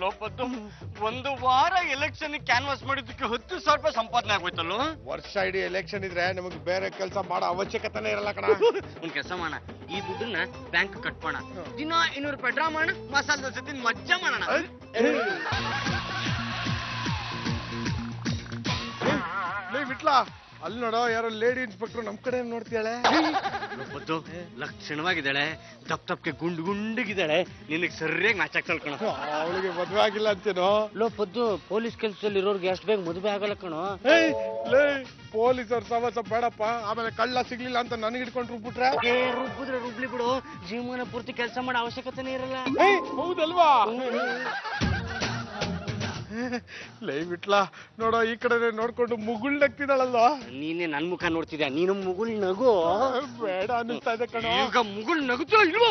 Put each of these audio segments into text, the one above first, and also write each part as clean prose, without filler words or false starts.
ಲೋಪದ್ದು ಒಂದು ವಾರ election canvas ಮಾಡಿದ್ದಕ್ಕೆ 10,000 ರೂಪಾಯಿ ಸಂಪಾದನೆ ಆಗೋಯ್ತಲ್ಲ. ವರ್ಷ ಇಡೀ ಎಲೆಕ್ಷನ್ ಇದ್ರೆ ನಮಗೆ ಬೇರೆ ಕೆಲಸ ಮಾಡೋ ಅವಶ್ಯಕತೆನೇ ಇರಲ್ಲ ಕಣ. ಒಂದ್ ಕೆಲಸ ಮಾಡೋಣ, ಈ ದುಡ್ಡನ್ನ ಬ್ಯಾಂಕ್ ಕಟ್ಕೋಣ, ದಿನ 200 ರೂಪಾಯಿ ಡ್ರಾ ಮಾಡೋಣ, ಮಸಾಲೆ ದೋಸೆ ತಿಂದು ಮಜ್ಜಾ ಮಾಡೋಣ. ಬಿಟ್ಲಾ ಅಲ್ಲಿ ನೋಡೋ ಯಾರೋ ಲೇಡಿ ಇನ್ಸ್ಪೆಕ್ಟರ್ ನಮ್ ಕಡೆ ನೋಡ್ತಿಯಾಳೆ. ಲೋಪದ್ದು ಲಕ್ಷಣವಾಗಿದ್ದಾಳೆ, ದಪ್ಪ ಗುಂಡಿಗಿದ್ದಾಳೆ, ನಿನಗೆ ಸರಿಯಾಗಿ ಮ್ಯಾಚ್ ಆಗ್ತಾಳ ಕಣ. ಅವಳಿಗೆ ಮದುವೆ ಆಗಿಲ್ಲ ಅಂತೇನೋ. ಲೋಪದ್ದು ಪೊಲೀಸ್ ಕೆಲಸದಲ್ಲಿ ಇರೋರ್ಗೆ ಎಷ್ಟು ಬೇಗ ಮದುವೆ ಆಗಲ್ಲ ಕಣೋ. ಪೊಲೀಸರು ಸವಸ ಬೇಡಪ್ಪ, ಆಮೇಲೆ ಕಳ್ಳ ಸಿಗ್ಲಿಲ್ಲ ಅಂತ ನನಗೆ ಹಿಡ್ಕೊಂಡು ರುಬ್ಬಿಟ್ರೆ. ರುಬ್ಬಿದ್ರೆ ರುಬ್ಲಿ ಬಿಡು, ಜೀವನ ಪೂರ್ತಿ ಕೆಲಸ ಮಾಡೋ ಅವಶ್ಯಕತೆನೇ ಇರಲ್ಲ. ಹೌದಲ್ವಾ? ಬಿಟ್ಲಾ ನೋಡೋ ಈ ಕಡೆ ನೋಡ್ಕೊಂಡು ಮುಗುಳ್ ನಗ್ತಿದ್ದಾಳಲ್ಲ. ನೀನೇ ನನ್ ಮುಖ ನೋಡ್ತಿದ್ಯಾ, ನೀನು ಮುಗುಳ್ ನಗು. ಬೇಡ ಅನ್ನಿಸ್ತಾ ಇದೆ ಕಣ. ಈಗ ಮುಗುಳ್ ನಗುತ್ತೋ ಇಲ್ವೋ?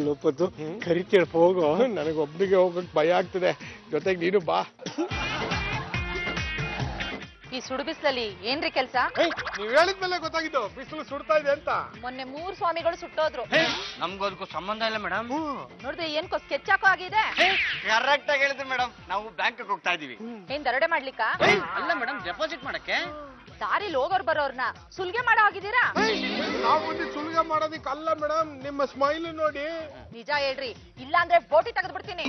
ಲೋಪದ್ದು ಕರಿತೇಳ ಹೋಗು, ನನಗೊಬ್ನಿಗೆ ಹೋಗಕ್ ಭಯ ಆಗ್ತಿದೆ, ಜೊತೆಗೆ ನೀನು ಬಾ. ಈ ಸುಡು ಬಿಸಿಲಲ್ಲಿ ಏನ್ರಿ ಕೆಲ್ಸ? ನೀವ್ ಹೇಳಿದ್ಮೇಲೆ ಗೊತ್ತಾಗಿದ್ದು ಬಿಸಿಲು ಸುಡ್ತಾ ಇದೆ ಅಂತ. ಮೊನ್ನೆ 3 ಸ್ವಾಮಿಗಳು ಸುಟ್ಟೋದ್ರು. ನಮ್ಗೂ ಅದಕ್ಕೂ ಸಂಬಂಧ ಇಲ್ಲ ಮೇಡಮ್. ನೋಡಿದ್ರೆ ಏನ್ಕೋ ಸ್ಕೆಚ್ ಹಾಕೋ ಆಗಿದೆ. ಕರೆಕ್ಟ್ ಆಗಿ ಹೇಳಿದ್ರಿ ಮೇಡಮ್, ನಾವು ಬ್ಯಾಂಕ್ ಹೋಗ್ತಾ ಇದೀವಿ. ಏನ್ ದರೋಡೆ ಮಾಡ್ಲಿಕ್ಕಾ? ಅಲ್ಲ ಮೇಡಮ್, ಡೆಪಾಸಿಟ್ ಮಾಡಕ್ಕೆ. ದಾರಿಲಿ ಹೋಗೋರ್ ಬರೋರ್ನ ಸುಲ್ಗೆ ಮಾಡೋ ಆಗಿದ್ದೀರಾ? ನಾವು ಮುಂದೆ ಸುಲ್ಗೆ ಮಾಡೋದಿಕ್ ಅಲ್ಲ ಮೇಡಮ್, ನಿಮ್ಮ ಸ್ಮೈಲ್ ನೋಡಿ. ನಿಜ ಹೇಳ್ರಿ, ಇಲ್ಲ ಅಂದ್ರೆ ಬೋಟಿ ತೆಗೆದು ಬಿಡ್ತೀನಿ.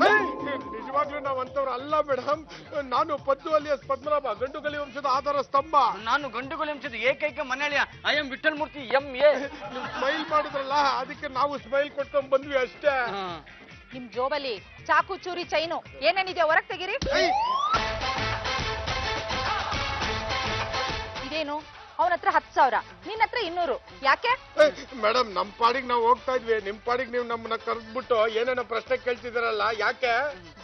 ನಿಜವಾಗ್ಲೂ ನಾವ್ ಅಂತವ್ರು ಅಲ್ಲ ಮೇಡಮ್. ನಾನು ಪದ್ದು ಅಲಿಯಾಸ್ ಪದ್ಮನಾಭ, ಗಂಡುಗಲಿ ವಂಶದ ಆಧಾರ ಸ್ತಂಭ. ನಾನು ಗಂಡುಗಲಿ ವಂಶದ ಏಕೈಕ ಮನೆಯಲ್ಲಿಯ I am Vithal Murthy MA. ನೀವು ಸ್ಮೈಲ್ ಮಾಡಿದ್ರಲ್ಲ, ಅದಕ್ಕೆ ನಾವು ಸ್ಮೈಲ್ ಕೊಟ್ಕೊಂಡ್ ಬಂದ್ವಿ ಅಷ್ಟೇ. ನಿಮ್ ಜೋಬಲ್ಲಿ ಚಾಕು ಚೂರಿ ಚೈನು ಏನೇನಿದೆ ಹೊರಗ್ ತೆಗೀರಿ. ಇದೇನು ಅವನ ಹತ್ರ 10,000, ನಿನ್ನ ಹತ್ರ 200. ಯಾಕೆ ಮೇಡಮ್? ನಮ್ ಪಾಡಿಗೆ ನಾವು ಹೋಗ್ತಾ ಇದ್ವಿ, ನಿಮ್ ಪಾಡಿಗೆ ನೀವು ನಮ್ಮನ್ನ ಕರೆದ್ಬಿಟ್ಟು ಏನೇನೋ ಪ್ರಶ್ನೆ ಕೇಳ್ತಿದಾರಲ್ಲ, ಯಾಕೆ?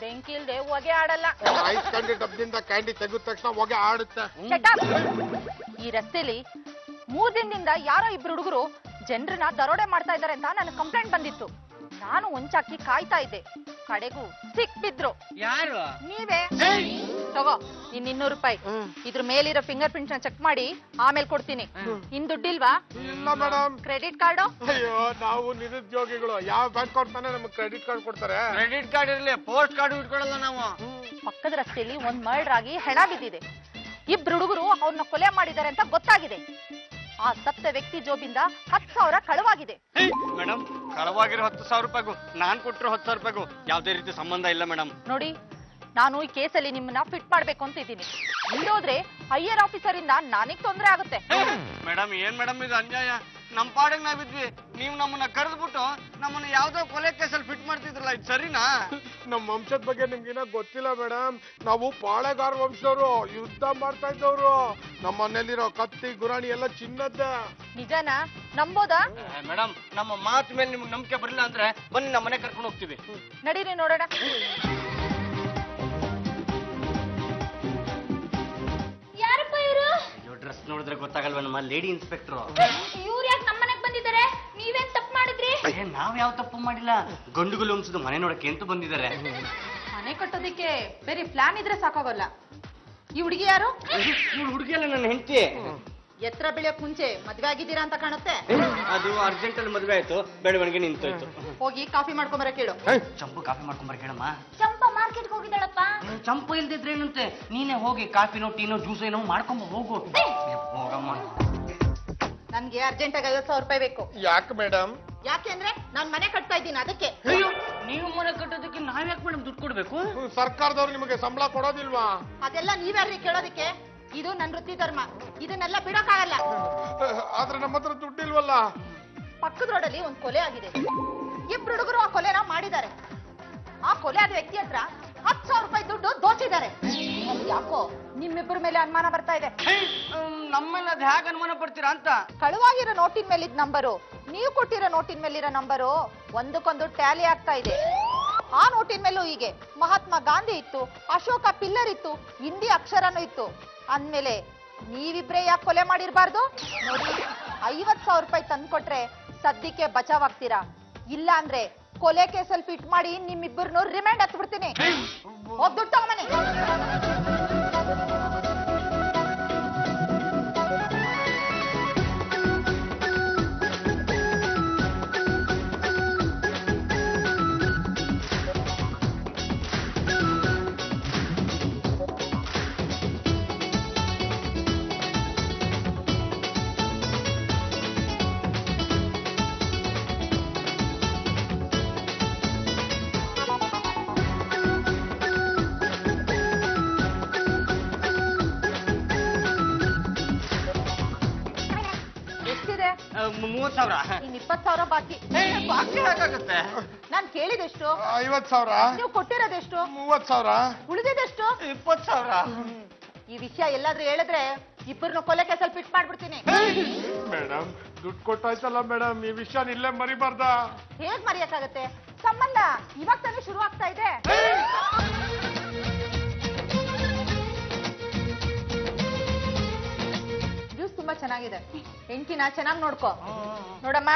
ಬೆಂಕಿ ಇಲ್ದೆ ಹೊಗೆ ಆಡಲ್ಲ. ಐಸ್ ಕ್ಯಾಂಡಿ ಡಬ್ಬದಿಂದ ಕ್ಯಾಂಡಿ ತೆಗೆದ ತಕ್ಷಣ ಹೊಗೆ ಆಡುತ್ತೆ. ಈ ರಸ್ತೆಲಿ 3 ದಿನದಿಂದ ಯಾರೋ 2 ಹುಡುಗರು ಜನರನ್ನ ದರೋಡೆ ಮಾಡ್ತಾ ಇದ್ದಾರೆ ಅಂತ ನನಗೆ ಕಂಪ್ಲೇಂಟ್ ಬಂದಿತ್ತು. ನಾನು ಒಂಚಾಕಿ ಕಾಯ್ತಾ ಇದ್ದೆ, ಕಡೆಗೂ ಸಿಕ್ಬಿದ್ರು. ಯಾರು? ನೀವೇ. ತಗೋ ಇನ್ 200 ರೂಪಾಯಿ. ಇದ್ರ ಮೇಲಿರೋ ಫಿಂಗರ್ ಪ್ರಿಂಟ್ಸ್ ನ ಚೆಕ್ ಮಾಡಿ ಆಮೇಲೆ ಕೊಡ್ತೀನಿ. ಇನ್ ದುಡ್ಡಿಲ್ವಾ? ಇಲ್ಲ ಮೇಡಮ್. Credit card? ಅಯ್ಯೋ, ನಾವು ನಿರುದ್ಯೋಗಿಗಳು, ಯಾವ ಬ್ಯಾಂಕ್ ಅವ್ರ ತಾನೇ ನಮ್ಗೆ ಕ್ರೆಡಿಟ್ ಕಾರ್ಡ್ ಕೊಡ್ತಾರೆ? ಕ್ರೆಡಿಟ್ ಕಾರ್ಡ್ ಇರ್ಲಿ, ಪೋಸ್ಟ್ ಕಾರ್ಡ್ ಇಟ್ಕೊಳ್ಳಲ್ಲ ನಾವು. ಪಕ್ಕದ ರಸ್ತೆಯಲ್ಲಿ ಒಂದ್ ಮರ್ಡರ್ ಆಗಿ ಹೆಣ ಬಿದ್ದಿದೆ. 2 ಹುಡುಗರು ಅವ್ರನ್ನ ಕೊಲೆ ಮಾಡಿದ್ದಾರೆ ಅಂತ ಗೊತ್ತಾಗಿದೆ. ಆ ಸತ್ತ ವ್ಯಕ್ತಿ ಜೋಬಿಂದ 10,000 ಕಳವಾಗಿದೆ. ಮೇಡಮ್, ಕಳವಾಗಿರೋ 10,000 ರೂಪಾಯಿಗೂ ನಾನ್ ಕೊಟ್ಟಿರೋ 10,000 ರೂಪಾಯಿಗೂ ಯಾವ್ದೇ ರೀತಿ ಸಂಬಂಧ ಇಲ್ಲ ಮೇಡಮ್. ನೋಡಿ, ನಾನು ಈ ಕೇಸಲ್ಲಿ ನಿಮ್ಮನ್ನ ಫಿಟ್ ಮಾಡ್ಬೇಕು ಅಂತ ಇದ್ದೀನಿ. ಇಲ್ಲೋದ್ರೆ ಹೈಯರ್ ಆಫೀಸರ್ ಇಂದ ನನಗ್ ತೊಂದರೆ ಆಗುತ್ತೆ. ಮೇಡಮ್, ಏನ್ ಮೇಡಮ್ ಇದು ಅನ್ಯಾಯ? ನಮ್ ಪಾಡಿಗೆ ನಾವಿದ್ವಿ, ನೀವು ನಮ್ಮನ್ನ ಕರೆದ್ಬಿಟ್ಟು ನಮ್ಮನ್ನ ಯಾವ್ದೋ ಕೊಲೆ ಕೇಸಲ್ಲಿ ಫಿಟ್ ಮಾಡ್ತಿದ್ರಲ್ಲ, ಇದು ಸರಿನಾ? ನಮ್ಮ ವಂಶದ ಬಗ್ಗೆ ನಿಮ್ಗೇನ ಗೊತ್ತಿಲ್ಲ ಮೇಡಮ್. ನಾವು ಪಾಳೆಗಾರ ವಂಶದವರು, ಯುದ್ಧ ಮಾಡ್ತಾ ಇದ್ದವ್ರು. ನಮ್ಮ ಮನೇಲಿರೋ ಕತ್ತಿ ಗುರಾಣಿ ಎಲ್ಲ ಚಿನ್ನದ್ದ. ನಿಜನಾ? ನಂಬೋದಾ? ಮೇಡಮ್, ನಮ್ಮ ಮಾತು ಮೇಲೆ ನಿಮ್ಗೆ ನಂಬಿಕೆ ಬರಲಿಲ್ಲ ಅಂದ್ರೆ ಬನ್ನಿ ನಮ್ಮ ಮನೆ ಕರ್ಕೊಂಡು ಹೋಗ್ತೀವಿ. ನಡೀರಿ ನೋಡೋಣ. ಯಾರಪ್ಪ ಇವರು? ಡ್ರೆಸ್ ನೋಡಿದ್ರೆ ಗೊತ್ತಾಗಲ್ವ, ನಮ್ಮ ಲೇಡಿ ಇನ್ಸ್ಪೆಕ್ಟರ್. ಇವ್ರು ಯಾಕೆ ನಮ್ಮ ಮನೆಗೆ ಬಂದಿದ್ದಾರೆ? ನೀವೇನ್ ತಪ್ಪು ಮಾಡಿದ್ರಿ? ನಾವ್ ಯಾವ ತಪ್ಪು ಮಾಡಿಲ್ಲ, ಗಂಡುಗಳು ವಂಶದ ಮನೆ ನೋಡಕ್ಕೆ ಅಂತ ಬಂದಿದ್ದಾರೆ. ಮನೆ ಕಟ್ಟೋದಿಕ್ಕೆ ಬೇರೆ ಪ್ಲಾನ್ ಇದ್ರೆ ಸಾಕಾಗೋಲ್ಲ. ಈ ಹುಡುಗಿ ಯಾರು? ಇವ್ರು ಹುಡುಗಿ ಅಲ್ಲ, ನನ್ನ ಹೆಂಡತಿ. ಎತ್ತರ ಬೆಳೆಯೋಕ್ ಮುಂಚೆ ಮದ್ವೆ ಆಗಿದ್ದೀರಾ ಅಂತ ಕಾಣುತ್ತೆ. ಅದು ಅರ್ಜೆಂಟ್ ಅಲ್ಲಿ ಮದ್ವೆ ಆಯ್ತು, ಬೆಳವಣಿಗೆ ನಿಂತೋಯ್ತು. ಹೋಗಿ ಕಾಫಿ ಮಾಡ್ಕೊಂಬರ ಕೇಳು. ಚಂಪು ಕಾಫಿ ಮಾಡ್ಕೊಂಬರ ಕೇಳಮ್ಮ. ಚಂಪ ಮಾರ್ಕೆಟ್ ಹೋಗಿದ್ದಾಳಪ್ಪ. ಚಂಪು ಇಲ್ದಿದ್ರೆ ಏನಂತೆ, ನೀನೇ ಹೋಗಿ ಕಾಫಿನೋ ಟೀನೋ ಜ್ಯೂಸ್ ಏನೋ ಮಾಡ್ಕೊಂಬ ಹೋಗು. ಹೋಗಮ್ಮ. ನನ್ಗೆ ಅರ್ಜೆಂಟ್ ಆಗಿ 50,000 ರೂಪಾಯಿ ಬೇಕು. ಯಾಕೆ ಮೇಡಮ್? ಯಾಕೆ ಅಂದ್ರೆ ನಾನ್ ಮನೆ ಕಟ್ತಾ ಇದ್ದೀನಿ, ಅದಕ್ಕೆ. ಅಯ್ಯೋ, ನೀವು ಮನೆ ಕಟ್ಟೋದಕ್ಕೆ ನಾವ್ ಯಾಕೆ ಮೇಡಮ್ ದುಡ್ಡು ಕೊಡ್ಬೇಕು? ಸರ್ಕಾರದವ್ರು ನಿಮಗೆ ಸಂಬಳ ಕೊಡೋದಿಲ್ವಾ? ಅದೆಲ್ಲ ನೀವ್ಯಾರ್ರಿ ಕೇಳೋದಕ್ಕೆ? ಇದು ನನ್ನ ವೃತ್ತಿ ಧರ್ಮ, ಇದನ್ನೆಲ್ಲ ಬಿಡೋಕ್ಕಾಗಲ್ಲ. ಆದ್ರೆ ನಮ್ಮ ಹತ್ರ ದುಡ್ಡಿಲ್ವಲ್ಲ. ಪಕ್ಕದ ರೋಡಲ್ಲಿ ಒಂದು ಕೊಲೆ ಆಗಿದೆ. 2 ಹುಡುಗರು ಆ ಕೊಲೆನ ಮಾಡಿದ್ದಾರೆ. ಆ ಕೊಲೆ ಆದ ವ್ಯಕ್ತಿ ಹತ್ರ 10,000 ರೂಪಾಯಿ ದುಡ್ಡು ದೋಚಿದ್ದಾರೆ. ಯಾಕೋ ನಿಮ್ಮಿಬ್ಬರ ಮೇಲೆ ಅನುಮಾನ ಬರ್ತಾ ಇದೆ. ನಮ್ಮನ್ನ ಅದು ಹೇಗೆ ಅನುಮಾನ ಪಡ್ತೀರಾ ಅಂತ. ಕಳುವಾಗಿರೋ ನೋಟಿನ ಮೇಲಿದ್ದ ನಂಬರು, ನೀವು ಕೊಟ್ಟಿರೋ ನೋಟಿನ ಮೇಲಿರೋ ನಂಬರು ಒಂದಕ್ಕೊಂದು ಟ್ಯಾಲಿ ಆಗ್ತಾ ಇದೆ. ಆ ನೋಟಿನ ಮೇಲೂ ಹೀಗೆ ಮಹಾತ್ಮ ಗಾಂಧಿ ಇತ್ತು, ಅಶೋಕ ಪಿಲ್ಲರ್ ಇತ್ತು, ಹಿಂದಿ ಅಕ್ಷರನೂ ಇತ್ತು. ಅಂದ್ಮೇಲೆ ನೀವಿಬ್ರೇ ಯಾಕೆ ಕೊಲೆ ಮಾಡಿರ್ಬಾರ್ದು? ನೋಡಿ, 50,000 ರೂಪಾಯಿ ತಂದ್ಕೊಟ್ರೆ ಸದ್ಯಕ್ಕೆ ಬಚಾವ್ ಆಗ್ತೀರಾ, ಇಲ್ಲ ಅಂದ್ರೆ ಕೊಲೆ ಕೇಸಲ್ಲಿ ಫಿಟ್ ಮಾಡಿ ನಿಮ್ಮಿಬ್ಬರನ್ನು ರಿಮ್ಯಾಂಡ್ ಹತ್ಬಿಡ್ತೀನಿ. ಹೋಗ್ ದುಡ್ಡು ತಗೊಂಬನ್ನಿ. ಎಷ್ಟಿದೆ? 30,000. ಇನ್ 20,000 ಬಾಕಿ. ಬಾಕಿ ಹೇಗಾಗುತ್ತೆ? ನಾನ್ ಕೇಳಿದೆಷ್ಟು? 50,000. ನೀವು ಕೊಟ್ಟಿರೋದೆಷ್ಟು? 30,000. ಉಳಿದಿದೆಷ್ಟು? 20,000. ಈ ವಿಷಯ ಎಲ್ಲಾದ್ರೂ ಹೇಳಿದ್ರೆ ಇಬ್ಬರನ್ನು ಕೊಲೆ ಕೇಸಲ್ಲಿ ಫಿಟ್ ಮಾಡ್ಬಿಡ್ತೀನಿ. ಮೇಡಮ್ ದುಡ್ಡು ಕೊಟ್ಟಾಯ್ತಲ್ಲ ಮೇಡಮ್, ಈ ವಿಷಯ ಇಲ್ಲೇ ಮರಿಬಾರ್ದಾ? ಹೇಗ್ ಮರೆಯಕ್ಕಾಗತ್ತೆ? ಸಂಬಂಧ ಇವಾಗ ತಾನೇ ಶುರು ಆಗ್ತಾ ಇದೆ. ಜ್ಯೂಸ್ ತುಂಬಾ ಚೆನ್ನಾಗಿದೆ. ಹೆಂಡತಿನ ಚೆನ್ನಾಗಿ ನೋಡ್ಕೋ. ನೋಡಮ್ಮ,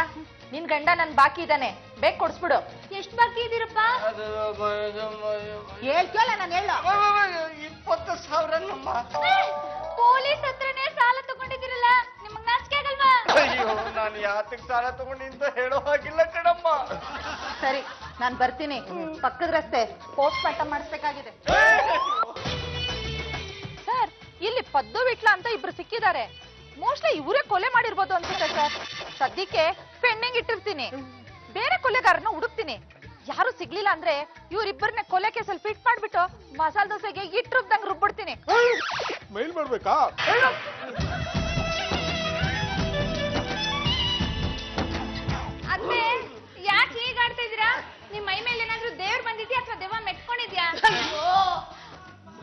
ನಿನ್ ಗಂಡ ನನ್ ಬಾಕಿ ಇದ್ದಾನೆ, ಬೇಗ ಕೊಡ್ಸ್ಬಿಡು. ಎಷ್ಟ್ ಬಾಕಿ ಇದೀರಪ್ಪ? ಹೇಳ್ತೀಯಲ್ಲ ನಾನು ಹೇಳು. 20,000 ನಮ್ಮ. ಪೊಲೀಸ್ ಹತ್ರನೇ ಸಾಲ ತಗೊಂಡಿದ್ದೀರಲ್ಲ, ನಿಮಗ್ ನಾಚಿಕೆ ಆಗಲ್ವಾ? ಅಯ್ಯೋ, ನಾನು ಯಾತಕ್ ಸಾಲ ತಗೊಂಡಿ ಅಂತ ಹೇಳೋ ಹಾಗಿಲ್ಲ ಕಣಮ್ಮ. ಸರಿ, ನಾನ್ ಬರ್ತೀನಿ. ಪಕ್ಕದ ರಸ್ತೆ ಪೋಸ್ಟ್ ಮಾರ್ಟಮ್ ಮಾಡಿಸ್ಬೇಕಾಗಿದೆ. ಸರ್, ಇಲ್ಲಿ ಪದ್ದು ವಿಟ್ಲ ಅಂತ ಇಬ್ರು ಸಿಕ್ಕಿದ್ದಾರೆ. ಮೋಸ್ಟ್ಲಿ ಇವರೇ ಕೊಲೆ ಮಾಡಿರ್ಬೋದು ಅನ್ಸುತ್ತೆ ಸರ್. ಸದ್ಯಕ್ಕೆ ಪೆಂಡಿಂಗ್ ಇಟ್ಟಿರ್ತೀನಿ, ಬೇರೆ ಕೊಲೆಗಾರನ ಹುಡುಕ್ತೀನಿ. ಯಾರು ಸಿಗ್ಲಿಲ್ಲ ಅಂದ್ರೆ ಇವ್ರಿಬ್ಬರನ್ನ ಕೊಲೆ ಕೇಸಲ್ಲಿ ಫಿಟ್ ಮಾಡ್ಬಿಟ್ಟು ಮಸಾಲ ದೋಸೆಗೆ ಇಟ್ಟು ರುಬ್ದಂಗ್ ರುಬ್ಬಿಡ್ತೀನಿ. ಮೈಲ್ ಮಾಡ್ಬೇಕಾ? ಅತ್ತೆ, ಯಾಕೆ ಹೀಗ್ ಆಡ್ತಾ ಇದೀರಾ? ನಿಮ್ ಮೈ ಮೇಲೆ ಏನಾದ್ರೂ ದೇವ್ರು ಬಂದಿದ್ಯಾ ಅಥವಾ ದೆವ್ವ ಮೆಟ್ಕೊಂಡಿದ್ಯಾ?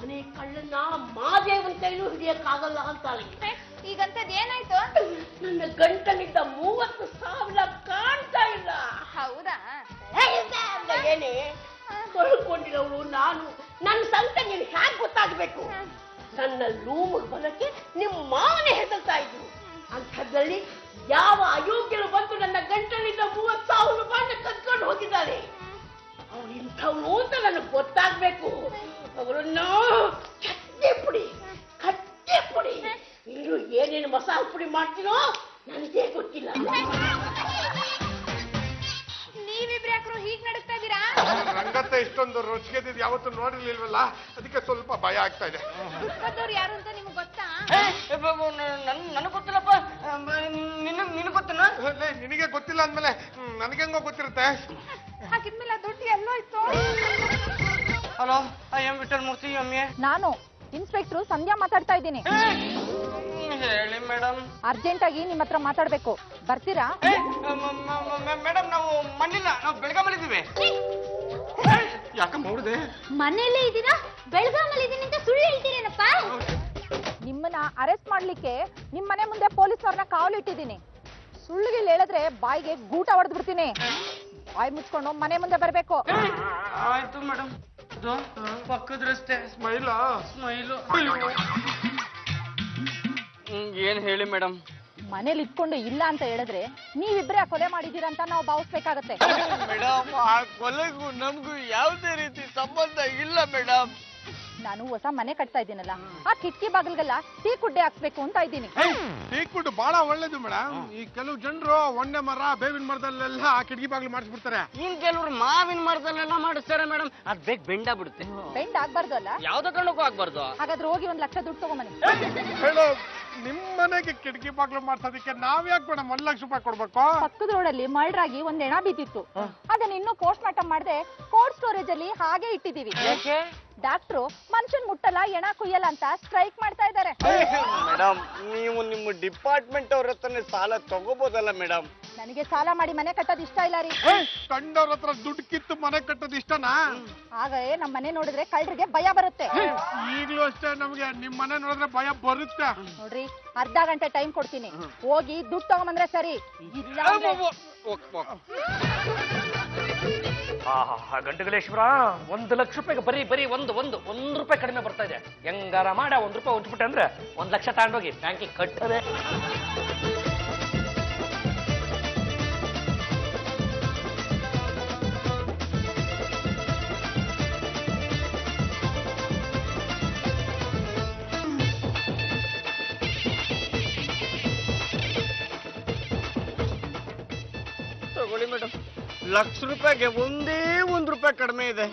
ಮನೆ ಕಳ್ಳನ್ನ ಮಾದೇವನ್ ಕೈಲೂ ಹಿಡಿಯಕ್ಕಾಗಲ್ಲ ಅಂತಾಳೆ. ಈಗಂತದ್ ಏನಾಯ್ತು? ನನ್ನ ಗಂಟಲಿದ್ದ 30,000 ಕಾಣ್ತಾ ಇಲ್ಲ. ಹೌದಾ? ಏನೇ ಕಳ್ಕೊಂಡಿರೋಳು ನಾನು, ನನ್ನ ಸಂಕಟ ನೀನು ಹ್ಯಾಕ್ ಗೊತ್ತಾಗ್ಬೇಕು? ನನ್ನ ಲೂಮಿಗೆ ಬರಕ್ಕೆ ನಿಮ್ಮ ಮಾವನೇ ಹೆದರ್ತಾ ಇದ್ರು. ಅಂಥದ್ರಲ್ಲಿ ಯಾವ ಅಯೋಗ್ಯರು ಬಂದು ನನ್ನ ಗಂಟಲಿದ್ದ 30,000 ರೂಪಾಯಿನ ಕದ್ಕೊಂಡು ಹೋಗಿದ್ದಾರೆ. ಅವ್ರು ಇಂಥವ್ರು ಅಂತ ನನಗೆ ಗೊತ್ತಾಗ್ಬೇಕು. ಅವರನ್ನ ಚಟ್ನಿ ಪುಡಿ, ಕಟ್ಟೆ ಪುಡಿ, ಇನ್ನು ಏನೇನು ಮಸಾಲ ಪುಡಿ ಮಾಡ್ತೀನೋ ನನಗೆ ಗೊತ್ತಿಲ್ಲ. ನೀವಿಬ್ರು ಯಾಕ್ರು ಹೀಗ್ ನಡೀತಾ ಇದೀರಾ? ರಂಗತ್ತೆ ಇಷ್ಟೊಂದು ರುಚಿಗೆದಿದ್ದು ಯಾವತ್ತೂ ನೋಡಿರ್ಲಿಲ್ವಲ್ಲ, ಅದಕ್ಕೆ ಸ್ವಲ್ಪ ಭಯ ಆಗ್ತಾ ಇದೆ. ದುಃಖದವ್ರು ಯಾರು ಅಂತ ನಿಮ್ಗೆ ಗೊತ್ತಾ? ನನಗ್ ಗೊತ್ತಿಲ್ಲಪ್ಪ. ನಿನಗ್ ಗೊತ್ತೇನ? ನಿನಗೆ ಗೊತ್ತಿಲ್ಲ ಅಂದ್ಮೇಲೆ ನನಗೆಂಗೋ ಗೊತ್ತಿರುತ್ತೆ. ಹಾಗಿದ್ಮೇಲೆ ದುಡ್ಡು ಎಲ್ಲೋ ಇತ್ತು? Hello, I am Vithal Murthy, M A. ನಾನು ಇನ್ಸ್ಪೆಕ್ಟರ್ ಸಂಧ್ಯಾ ಮಾತಾಡ್ತಾ ಇದ್ದೀನಿ. ಹೇಳಿ ಮೇಡಮ್. ಅರ್ಜೆಂಟ್ ಆಗಿ ನಿಮ್ಮ ಹತ್ರ ಮಾತಾಡ್ಬೇಕು, ಬರ್ತೀರಾ? ಮೇಡಮ್, ನಾವು ಮಣ್ಣಿಲ್ಲ, ನಾವು ಬೆಳಗಾಮಲ್ಲಿದ್ದೀವಿ. ಯಾಕಮ್ಮ ಹೊಡೆದೆ? ಮನೆಯಲ್ಲೇ ಇದ್ದೀರಾ? ಬೆಳಗಾಮಲ್ಲಿ ಇದೀನಿ ಅಂತ ಸುಳ್ಳು ಹೇಳ್ತೀರೇನಪ್ಪ? ನಿಮ್ಮನ್ನ ಅರೆಸ್ಟ್ ಮಾಡ್ಲಿಕ್ಕೆ ನಿಮ್ ಮನೆ ಮುಂದೆ ಪೊಲೀಸ್ನವ್ರನ್ನ ಕಾವಲಿಟ್ಟಿದ್ದೀನಿ. ಸುಳ್ಳುಗಳು ಹೇಳಿದ್ರೆ ಬಾಯಿಗೆ ಗೂಟ ಹೊಡೆದ್ ಬಿಡ್ತೀನಿ. ಬಾಯಿ ಮುಚ್ಕೊಂಡು ಮನೆ ಮುಂದೆ ಬರ್ಬೇಕು. ಆಯ್ತು ಮೇಡಮ್. ಅದು ಪಕ್ಕದ ರಸ್ತೆ. ಸ್ಮೈಲಾ? ಸ್ಮೈಲು. ಏನ್ ಹೇಳಿ ಮೇಡಮ್? ಮನೇಲಿ ಇಟ್ಕೊಂಡು ಇಲ್ಲ ಅಂತ ಹೇಳಿದ್ರೆ ನೀವಿಬ್ರೇ ಕೊಲೆ ಮಾಡಿದೀರ ಅಂತ ನಾವು ಭಾವಿಸ್ಬೇಕಾಗತ್ತೆ. ಮೇಡಮ್, ಆ ಕೊಲೆಗೂ ನಮಗೂ ಯಾವುದೇ ರೀತಿ ಸಂಬಂಧ ಇಲ್ಲ ಮೇಡಮ್. ನಾನು ಹೊಸ ಮನೆ ಕಟ್ತಾ ಇದ್ದೀನಲ್ಲ, ಆ ಕಿಟಕಿ ಬಾಗಿಲ್ಗೆಲ್ಲ ಟೀ ಕುಡ್ಡೆ ಹಾಕ್ಸ್ಬೇಕು ಅಂತ ಇದ್ದೀನಿ. ಟೀಕ್ಬಿಟ್ಟು ಬಹಳ ಒಳ್ಳೇದು ಮೇಡಮ್. ಈ ಕೆಲವು ಜನರು ಒಂಡೆ ಮರ, ಬೇವಿನ ಮರದಲ್ಲೆಲ್ಲ ಕಿಟಕಿ ಬಾಗಿಲು ಮಾಡಿಸ್ಬಿಡ್ತಾರೆ. ಇನ್ ಕೆಲವ್ರು ಮಾವಿನ ಮರದಲ್ಲೆಲ್ಲ ಮಾಡಿಸ್ತಾರೆ ಮೇಡಮ್. ಅದ್ ಬೇಗ ಬೆಂಡ ಬಿಡುತ್ತೆ. ಬೆಂಡ್ ಆಗ್ಬಾರ್ದು ಅಲ್ಲ? ಯಾವ್ದೋ ಕಾರಣಕ್ಕೂ ಆಗ್ಬಾರ್ದು. ಹಾಗಾದ್ರೆ ಹೋಗಿ 1 ಲಕ್ಷ ದುಡ್ಡು ತಗೊಂಬನ್ನಿ. ಹೇಳು, ನಿಮ್ ಮನೆಗೆ ಕಿಟಕಿ ಬಾಗಿಲು ಮಾಡ್ಸೋದಕ್ಕೆ ನಾವ್ಯಾಕೆ ಮೇಡಮ್ 1 ಲಕ್ಷ ರೂಪಾಯಿ ಕೊಡ್ಬೇಕು? ಪಕ್ಕದ ರೋಡಲ್ಲಿ ಮರ್ಡರ್ ಆಗಿ ಒಂದ್ ಹೆಣ ಬಿದ್ದಿತ್ತು. ಅದನ್ನ ಇನ್ನೂ ಪೋಸ್ಟ್ ಮಾರ್ಟಮ್ ಮಾಡದೆ ಕೋಲ್ಡ್ ಸ್ಟೋರೇಜ್ ಅಲ್ಲಿ ಹಾಗೆ ಇಟ್ಟಿದೀವಿ. ಡಾಕ್ಟ್ರು ಮನುಷ್ಯನ್ ಮುಟ್ಟಲ್ಲ, ಹೆಣ ಕುಯ್ಯಲ್ಲ ಅಂತ ಸ್ಟ್ರೈಕ್ ಮಾಡ್ತಾ ಇದ್ದಾರೆ. ಮೇಡಮ್, ನೀವು ನಿಮ್ಮ ಡಿಪಾರ್ಟ್ಮೆಂಟ್ ಅವ್ರ ಹತ್ರನೇ ಸಾಲ ತಗೋಬೋದಲ್ಲ ಮೇಡಮ್? ನನಗೆ ಸಾಲ ಮಾಡಿ ಮನೆ ಕಟ್ಟೋದು ಇಷ್ಟ ಇಲ್ಲ ರೀ. ಕಂಡವ್ರ ಹತ್ರ ದುಡ್ಡು ಕಿತ್ತು ಮನೆ ಕಟ್ಟೋದು ಇಷ್ಟನಾ? ಹಾಗೆ ನಮ್ಮ ಮನೆ ನೋಡಿದ್ರೆ ಕಳ್ಳರಿಗೆ ಭಯ ಬರುತ್ತೆ. ಈಗ್ಲೂ ಅಷ್ಟೇ, ನಮ್ಗೆ ನಿಮ್ ಮನೆ ನೋಡಿದ್ರೆ ಭಯ ಬರುತ್ತೆ. ನೋಡ್ರಿ, ಅರ್ಧ ಗಂಟೆ ಟೈಮ್ ಕೊಡ್ತೀನಿ, ಹೋಗಿ ದುಡ್ಡು ತಗೊಂಬಂದ್ರೆ ಸರಿ. ಇಲ್ಲ ಅಂದ್ರೆ ಗಂಟುಗಳೇಶ್ವರ, 1 ಲಕ್ಷ ರೂಪಾಯಿಗೆ ಬರೀ ಒಂದು ರೂಪಾಯಿ ಕಡಿಮೆ ಬರ್ತಾ ಇದೆ. ಹೆಂಗಾರ ಮಾಡ 1 ರೂಪಾಯಿ ಹೊಂಚ್ಬಿಟ್ಟೆ ಅಂದ್ರೆ 1 ಲಕ್ಷ ತಗೊಂಡೋಗಿ ಬ್ಯಾಂಕಿಗೆ ಕಟ್ಟದೆ. ₹1,00,000 ಒಂದೇ ₹1 ಕಡಿಮೆ ಇದೆ.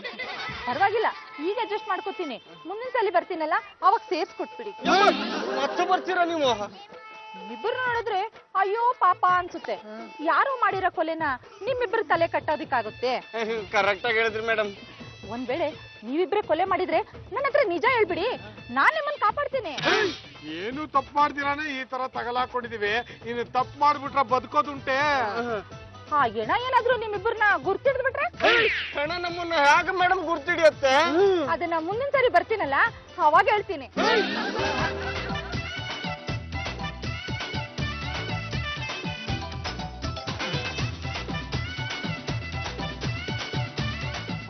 ಪರವಾಗಿಲ್ಲ, ಈಗ ಅಡ್ಜಸ್ಟ್ ಮಾಡ್ಕೋತೀನಿ. ಮುಂದಿನ ಸಲ ಬರ್ತೀನಲ್ಲ ಅವಾಗ ಸೇರ್ಸ್ಕೊಟ್ಬಿಡಿ. ಮತ್ತೆ ಬರ್ತೀರಾ ನೀವು? ನಿಮ್ಮಿಬ್ಬರು ನೋಡಿದ್ರೆ ಅಯ್ಯೋ ಪಾಪ ಅನ್ಸುತ್ತೆ. ಯಾರೋ ಮಾಡಿರೋ ಕೊಲೆನ ನಿಮ್ಮಿಬ್ಬರು ತಲೆ ಕಟ್ಟೋದಿಕ್ಕಾಗುತ್ತೆ? ಕರೆಕ್ಟ್ ಆಗಿ ಹೇಳಿದ್ರಿ ಮೇಡಮ್. ಒಂದ್ ವೇಳೆ ನೀವಿಬ್ರೆ ಕೊಲೆ ಮಾಡಿದ್ರೆ ನನ್ನ ಹತ್ರ ನಿಜ ಹೇಳ್ಬಿಡಿ, ನಾನ್ ನಿಮ್ಮನ್ನ ಕಾಪಾಡ್ತೀನಿ. ಏನು ತಪ್ಪು ಮಾಡ್ದಿರಾನೆ ಈ ತರ ತಗಲಾಕೊಂಡಿದೀವಿ. ಇನ್ನು ತಪ್ಪು ಮಾಡ್ಬಿಟ್ರೆ ಬದುಕೋದುಂಟೆ. ಆ ಎಣ ಏನಾದ್ರೂ ನಿಮ್ಮಿಬ್ಬರನ್ನ ಗುರ್ತಿಡ್ಬಿಟ್ರೆ? ಹಣ ನಮ್ಮನ್ನ ಹೇಗೆ ಮೇಡಮ್ ಗುರ್ತಿಡಿಯತ್ತೆ? ಅದನ್ನ ಮುಂದಿನ ಸರಿ ಬರ್ತೀನಲ್ಲ ಅವಾಗ ಹೇಳ್ತೀನಿ.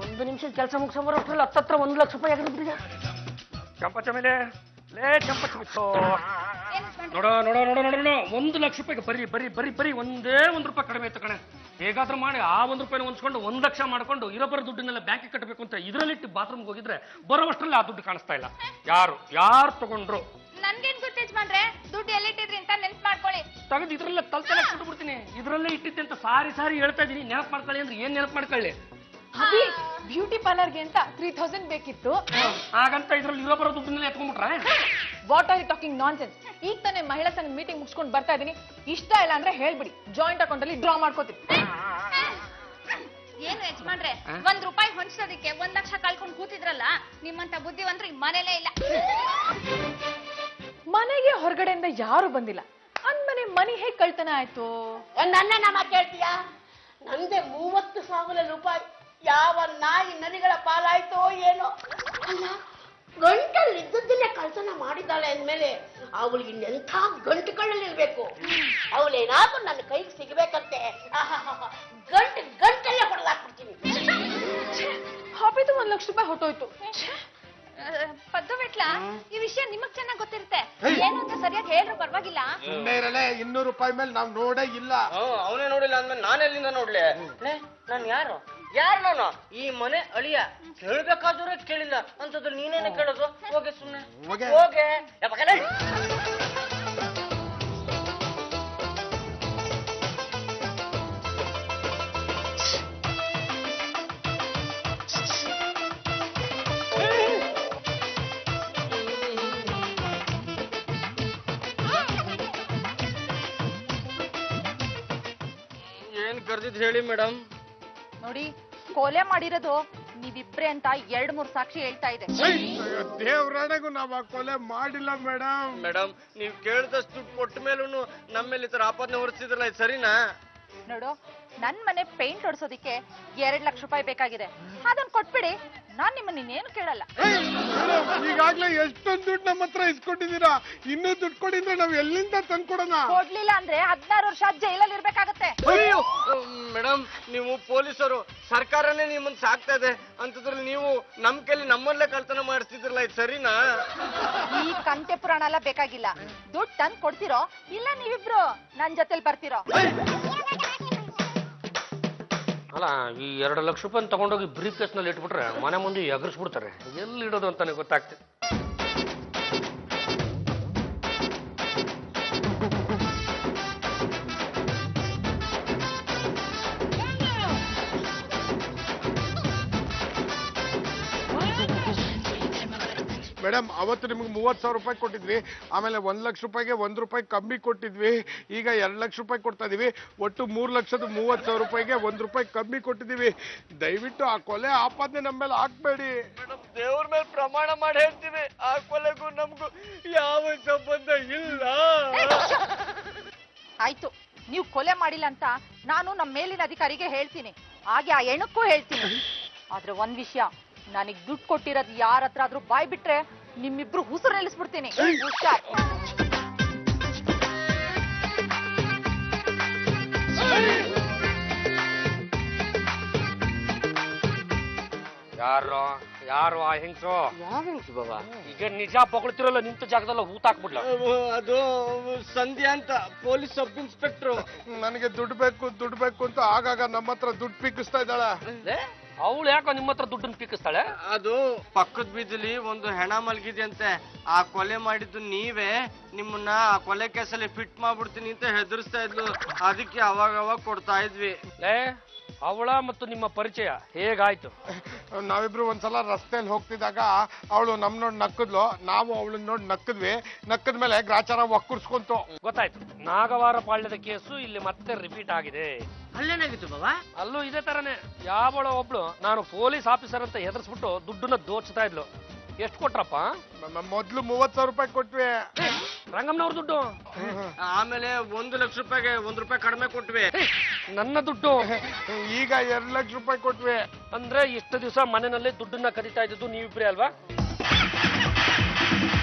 ಒಂದು ನಿಮಿಷ ಕೆಲಸ ಮುಗಿಸ್ಕೊಂಬರೋಷ್ಟ್ರಲ್ಲಿ ಹತ್ತತ್ರ ₹1,00,000 ಆಗಿರ್ಬಿಟ್ಟಿದೆ. ಚಂಪ ಚಮೇಲೆ ಲೇ ಚಂಪ ಚಮಿತ್ತು ನೋಡೋ ನೋಡೋ ನೋಡೋ ನೋಡೋ ₹1,00,000 ಬರೀ ಒಂದೇ ₹1 ಕಡಿಮೆ ಆಯ್ತು ಕಣೆ. ಹೇಗಾದ್ರೂ ಮಾಡಿ ಆ ₹1 ಹೊಂಚ್ಕೊಂಡು 1,00,000 ಮಾಡ್ಕೊಂಡು ಇರೋಬ್ಬರ ದುಡ್ಡನ್ನೆಲ್ಲ ಬ್ಯಾಂಕಿಗೆ ಕಟ್ಟಬೇಕು ಅಂತ ಇದರಲ್ಲಿಟ್ಟು ಬಾತ್ರೂಮ್ಗೆ ಹೋಗಿದ್ರೆ ಬರೋವಷ್ಟರಲ್ಲಿ ಆ ದುಡ್ಡು ಕಾಣಿಸ್ತಾ ಇಲ್ಲ. ಯಾರು ತಗೊಂಡ್ರು? ನನ್ಗೇನ್ ಗೊತ್ತು ಯಜಮಾನ್ರೆ, ದುಡ್ಡು ಎಲ್ಲಿಟ್ಟಿದ್ರಿ ಅಂತ ನೆನ್ಪ್ ಮಾಡ್ಕೊಳ್ಳಿ. ತೆಗೆದು ಇದ್ರಲ್ಲೇ ತಲೆ ಬಿಡ್ತೀನಿ. ಇದ್ರಲ್ಲೇ ಇಟ್ಟಿದ್ದೆ ಅಂತ ಸಾರಿ ಹೇಳ್ತಾ ಇದೀನಿ. ನೆನಪು ಮಾಡ್ಕೊಳ್ಳಿ ಅಂದ್ರೆ ಏನ್ ನೆನಪು ಮಾಡ್ಕೊಳ್ಳಿ? ಅಭಿ ಬ್ಯೂಟಿ ಪಾರ್ಲರ್ಗೆ ಅಂತ 3,000 ಬೇಕಿತ್ತು. ಹಾಗಂತ ಇದ್ರಲ್ಲಿ ಇರೋಬ್ಬರ ದುಡ್ಡನ್ನೆಲ್ಲ ಎತ್ಕೊಂಡ್ಬಿಟ್ರೆ? What are you talking nonsense? ಈಗ ತಾನೇ ಮಹಿಳಾ ಸಂಘ ಮೀಟಿಂಗ್ ಮುಗಿಸ್ಕೊಂಡು ಬರ್ತಾ ಇದೀನಿ. ಇಷ್ಟ ಇಲ್ಲ ಅಂದ್ರೆ ಹೇಳ್ಬಿಡಿ, ಜಾಯಿಂಟ್ ಅಕೌಂಟ್ ಅಲ್ಲಿ ಡ್ರಾ ಮಾಡ್ಕೋತೀನಿ. ಏನು ಯಜಮಾನ್ರೆ, ₹1 ಹೊಂಚೋದಕ್ಕೆ 1,00,000 ಕಳ್ಕೊಂಡು ಕೂತಿದ್ರಲ್ಲ, ನಿಮ್ಮಂತ ಬುದ್ಧಿವಂತರು ಈ ಮನೇಲೇ ಇಲ್ಲ. ಮನೆಗೆ ಹೊರಗಡೆಯಿಂದ ಯಾರು ಬಂದಿಲ್ಲ ಅಂದ್ಮನೆ ಮನಿ ಹೇಗ್ ಕಳ್ತನ ಆಯ್ತು? ನನ್ನ ನಮ್ಮ ಕೇಳ್ತೀಯಾ? ನಂದೆ ₹30,000 ಯಾವ ನಾಯಿ ನರಿಗಳ ಪಾಲಾಯ್ತೋ ಏನೋ. ಅಲ್ಲ, ಗಂಟಲ್ಲಿ ಇದ್ದದ್ದನ್ನೇ ಕಳ್ತನ ಮಾಡಿದ್ದಾಳೆ ಅಂದ್ಮೇಲೆ ಅವಳಿಗೆ ಎಂಥ ಗಂಟುಗಳಲ್ಲಿರ್ಬೇಕು. ಅವಳೇನಾದ್ರೂ ನನ್ನ ಕೈಗೆ ಸಿಗ್ಬೇಕಂತೆ ಗಂಟಲ್ಲೇ ಹೊಡೆದಾಕ್ಬಿಡ್ತೀನಿ. ಹಾಪಿದು ₹1,00,000 ಹೊಟ್ಟೋಯ್ತು. ಪದ್ದುಬಿಟ್ಲ, ಈ ವಿಷಯ ನಿಮಗ್ ಚೆನ್ನಾಗ್ ಗೊತ್ತಿರುತ್ತೆ. ಏನು ಅಂತ ಸರಿಯಾಗಿ ಹೇಳ್ರು ಪರವಾಗಿಲ್ಲ. ₹200 ಮೇಲೆ ನಾವ್ ನೋಡೇ ಇಲ್ಲ. ಅವನೇ ನೋಡಿಲ್ಲ ಅಂದ್ಮೇಲೆ ನಾನೆಲ್ಲಿಂದ ನೋಡ್ಲಿ? ನಾನು ಯಾರು ನಾನು? ಈ ಮನೆ ಅಳಿಯ. ಕೇಳ್ಬೇಕಾದ್ರೆ ಕೇಳಿಲ್ಲ ಅಂತಂದ್ರೆ ನೀನೇನೆ ಕೇಳೋದು? ಹೋಗೆ ಸುಮ್ನೆ ಹೋಗೆ. ಏನ್ ಕರ್ದಿದ್ ಹೇಳಿ ಮೇಡಮ್. ನೋಡಿ, ಕೊಲೆ ಮಾಡಿರೋದು ನೀವಿಬ್ರೆ ಅಂತ 2-3 ಸಾಕ್ಷಿ ಹೇಳ್ತಾ ಇದೆ. ದೇವ್ರಾಣೆಗೂ ನಾವ್ ಆ ಕೊಲೆ ಮಾಡಿಲ್ಲ ಮೇಡಮ್. ಮೇಡಮ್, ನೀವ್ ಕೇಳಿದಷ್ಟು ದುಡ್ಡು ಕೊಟ್ಟ ಮೇಲೂ ನಮ್ಮ ಮೇಲೆ ಈ ತರ ಆಪಾದನೆ ಹೊರಿಸಿದ್ರಲ್ಲ, ಇದು ಸರಿನಾ? ನೋಡು, ನನ್ ಮನೆ ಪೇಂಟ್ ಹೊಡ್ಸೋದಿಕ್ಕೆ ₹2,00,000 ಬೇಕಾಗಿದೆ. ಅದನ್ನ ಕೊಟ್ಬಿಡಿ, ನಾನ್ ನಿಮ್ಮನ್ನ ಇನ್ನೇನು ಕೇಳಲ್ಲ. ಈಗಾಗ್ಲೇ ಎಷ್ಟೊಂದು ದುಡ್ಡು ನಮ್ಮ ಹತ್ರ ಇಸ್ಕೊಂಡಿದ್ದೀರಾ. ಇನ್ನೂ ದುಡ್ಡು ಕೊಡಿದ್ರೆ ನಾವ್ ಎಲ್ಲಿಂದ ತಂದ್ಕೊಡೋಣ? ಕೊಡ್ಲಿಲ್ಲ ಅಂದ್ರೆ 16 ವರ್ಷ ಜೈಲಲ್ಲಿ ಇರ್ಬೇಕಾಗತ್ತೆ. ಅಯ್ಯೋ ಮೇಡಮ್, ನೀವು ಪೊಲೀಸರು, ಸರ್ಕಾರನೇ ನಿಮ್ಮನ್ನ ಸಾಕ್ತಾ ಇದೆ ಅಂತದ್ರಲ್ಲಿ ನೀವು ನಮ್ ಕೈಲಿ ನಮ್ಮಲ್ಲೇ ಕಳ್ತನ ಮಾಡಿಸ್ತಿದ್ರಲ್ಲ, ಇದು ಸರಿನಾ? ಈ ಕಂತೆ ಪುರಾಣ ಎಲ್ಲ ಬೇಕಾಗಿಲ್ಲ. ದುಡ್ಡು ತಂದ್ ಕೊಡ್ತಿರೋ ಇಲ್ಲ ನೀವಿಬ್ರು ನನ್ ಜೊತೆಲಿ ಬರ್ತಿರೋ? ಅಲ್ಲ, ಈ ₹2,00,000 ತಗೊಂಡೋಗಿ ಬ್ರೀಫ್ ಕೇಸ್ನಲ್ಲಿ ಇಟ್ಬಿಟ್ರೆ ಮನೆ ಮುಂದೆ ಎಗರಿಸ್ಬಿಡ್ತಾರೆ. ಎಲ್ಲಿ ಇಡೋದು ಅಂತಾನೆ ಗೊತ್ತಾಗ್ತದೆ. ಮೇಡಮ್, ಅವತ್ತು ನಿಮ್ಗೆ ₹30,000 ಕೊಟ್ಟಿದ್ವಿ. ಆಮೇಲೆ ₹1,00,000ಗೆ ₹1 ಕಮ್ಮಿ ಕೊಟ್ಟಿದ್ವಿ. ಈಗ ₹2,00,000 ಕೊಡ್ತಾ ಇದೀವಿ. ಒಟ್ಟು ₹3,30,000ಗೆ ₹1 ಕಮ್ಮಿ ಕೊಟ್ಟಿದೀವಿ. ದಯವಿಟ್ಟು ಆ ಕೊಲೆ ಆಪಾದನೆ ನಮ್ಮ ಮೇಲೆ ಹಾಕ್ಬೇಡಿ. ಮೇಡಮ್, ದೇವ್ರ ಮೇಲೆ ಪ್ರಮಾಣ ಮಾಡಿ ಹೇಳ್ತೀವಿ, ಆ ಕೊಲೆಗೂ ನಮಗೂ ಯಾವ ಸಂಬಂಧ ಇಲ್ಲ. ಆಯ್ತು, ನೀವು ಕೊಲೆ ಮಾಡಿಲ್ಲ ಅಂತ ನಾನು ನಮ್ಮ ಮೇಲಿನ ಅಧಿಕಾರಿಗೆ ಹೇಳ್ತೀನಿ, ಹಾಗೆ ಆ ಹೆಣಕ್ಕೂ ಹೇಳ್ತೀನಿ. ಆದ್ರೆ ಒಂದ್ ವಿಷಯ, ನನಗ್ ದುಡ್ಡು ಕೊಟ್ಟಿರೋದು ಯಾರ ಹತ್ರ ಆದ್ರೂ ಬಾಯ್ ಬಿಟ್ರೆ ನಿಮ್ಮಿಬ್ರು ಉಸಿರು ನಿಲ್ಲಿಸ್ಬಿಡ್ತೀನಿ. ಹುಷಾರ್. ಯಾರು ಆ ಹೆಂಗ್ಸು? ಯಾವ ಹೆಂಗ್ಸು ಬಾಬಾ? ಈಗ ನಿಜ ಪೊಗಳ್ತಿರಲ್ಲ, ನಿಂತ ಜಾಗದಲ್ಲ ಹೂತಾಕ್ಬಿಡ್ಲ. ಅದು ಸಂಧ್ಯಾ ಅಂತ, ಪೊಲೀಸ್ ಸಬ್ ಇನ್ಸ್ಪೆಕ್ಟ್ರು. ನನಗೆ ದುಡ್ಡು ಬೇಕು ಅಂತ ಆಗಾಗ ನಮ್ಮ ಹತ್ರ ದುಡ್ಡು ಪೀಕಿಸ್ತಾ ಇದ್ದಾಳೆ. ಅವಳು ಯಾಕೋ ನಿಮ್ಮ ಹತ್ರ ದುಡ್ಡನ್ನು ಪೀಕಿಸ್ತಾಳೆ? ಅದು ಪಕ್ಕದ ಬೀದಿಲಿ ಒಂದು ಹೆಣ ಮಲಗಿದೆಯಂತೆ. ಆ ಕೊಲೆ ಮಾಡಿದ್ದು ನೀವೇ. ನಿಮ್ಮನ್ನ ಆ ಕೊಲೆ ಕೇಸಲ್ಲಿ ಫಿಟ್ ಮಾಡ್ಬಿಡ್ತೀನಿ ಅಂತ ಹೆದರ್ಸ್ತಾ ಇದ್ಲು. ಅದಕ್ಕೆ ಅವಾಗ ಕೊಡ್ತಾ ಇದ್ವಿ. ಅವಳ ಮತ್ತು ನಿಮ್ಮ ಪರಿಚಯ ಹೇಗಾಯ್ತು? ನಾವಿಬ್ರು ಒಂದ್ಸಲ ರಸ್ತೆಯಲ್ಲಿ ಹೋಗ್ತಿದ್ದಾಗ ಅವಳು ನಮ್ ನೋಡಿ ನಕ್ಕದ್ಲು, ನಾವು ಅವಳನ್ನ ನೋಡಿ ನಕ್ಕದ್ವಿ. ನಕ್ಕದ್ಮೇಲೆ ಗ್ರಾಚಾರ ಒಕ್ಕುರ್ಸ್ಕೊಂತು. ಗೊತ್ತಾಯ್ತು. ನಾಗವಾರ ಪಾಳ್ಯದ ಕೇಸು ಇಲ್ಲಿ ಮತ್ತೆ ರಿಪೀಟ್ ಆಗಿದೆ. ಅಲ್ಲೇನಾಗಿತ್ತು ಬಾಬಾ? ಅಲ್ಲೂ ಇದೇ ತರನೇ. ಯಾವಳ ಒಬ್ಳು ನಾನು ಪೊಲೀಸ್ ಆಫೀಸರ್ ಅಂತ ಹೆದರ್ಸ್ಬಿಟ್ಟು ದುಡ್ಡನ್ನ ದೋಚ್ತಾ ಇದ್ಲು. ಎಷ್ಟು ಕೊಟ್ರಪ್ಪ? ಮೊದ್ಲು 30,000 ರೂಪಾಯಿ ಕೊಟ್ವಿ. ರಂಗಮ್ಮನವ್ರ ದುಡ್ಡು. ಆಮೇಲೆ 1 ಲಕ್ಷ ರೂಪಾಯಿಗೆ 1 ರೂಪಾಯಿ ಕಡಿಮೆ ಕೊಟ್ವಿ. ನನ್ನ ದುಡ್ಡು. ಈಗ 2 ಲಕ್ಷ ರೂಪಾಯಿ ಕೊಟ್ವಿ. ಅಂದ್ರೆ ಇಷ್ಟು ದಿವಸ ಮನೆಯಲ್ಲೇ ದುಡ್ಡನ್ನ ಕದೀತಾ ಇದ್ದದ್ದು ನೀವಿಬ್ರೇ ಅಲ್ವಾ?